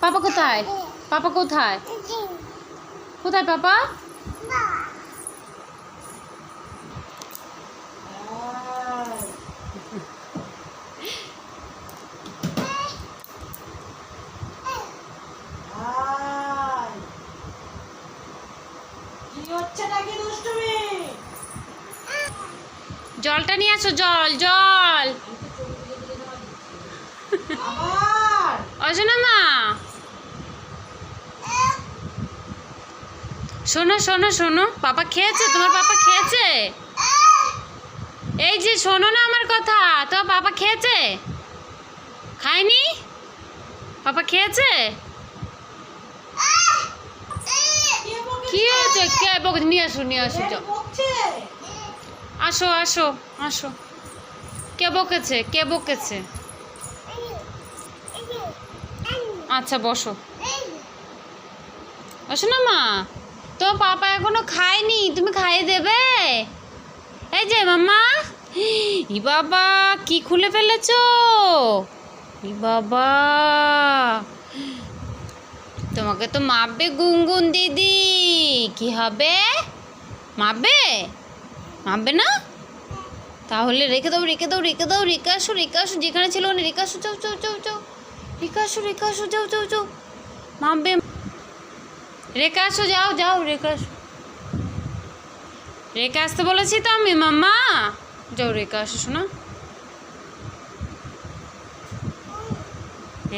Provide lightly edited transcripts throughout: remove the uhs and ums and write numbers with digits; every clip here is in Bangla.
পাপা কোথায়? পাপা কোথায়? কোথায় পাপা? জলটা নিয়ে আসো, জল জল। অজনা মা, শোনো শোনো শোনো, পাপা খেয়েছে? তোমার পাপা খেয়েছে? এই যে শোনো না আমার কথা, তো পাপা খেয়েছে? খায়নি? পাপা খেয়েছে? কি হয়েছে? কে বকে? নিয়ে আসো নিয়ে আসো, যাও। আসো আসো আসো। কে বকেছে? কে বকেছে? আচ্ছা বসো, বসো না মা। তো পাপা এখনো খায়নি, তুমি খাইয়ে দেবে? এই যে মাম্মা, ই বাবা কি খুলে ফেলেছো? ই বাবা, তোমাকে তো মাপবে গুনগুন দিদি। কি হবে? মাপবে? মাপবে না? তাহলে রেখে দাও রেখে দাও রেখে দাও। রেখে আসো রেখে আসো, যেখানে ছিল ওখানে রেখে আসো। যাও যাও যাও যাও, রেখে আসো রেখে আসো, যাও যাও যাও। মাপবে, রেখে আসো, যাও যাও রেখে আসো। রেখে আসতে বলেছি তো আমি মাম্মা, যাও রেখে আসো শোনা।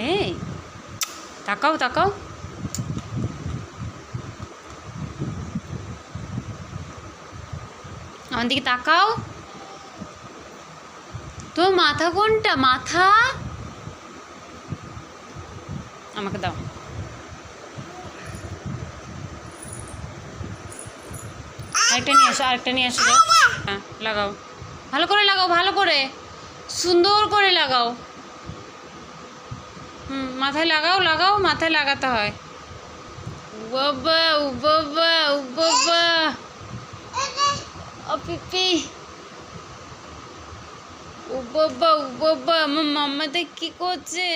এই তাকাও তাকাও, আমার দিকে তাকাও। তো মাথা কোনটা? মাথা আমাকে দাও। আরেকটা নিয়ে আসো, আরেকটা নিয়ে আসো। হ্যাঁ লাগাও, ভালো করে লাগাও, ভালো করে সুন্দর করে লাগাও। মাথায় লাগাও লাগাও, মাথায় লাগাতে হয়। বাবা ও বাবা ও বাবা, ও পিপি, ও বাবা ও বাবা, আমার মাম্মাতে কি করছে?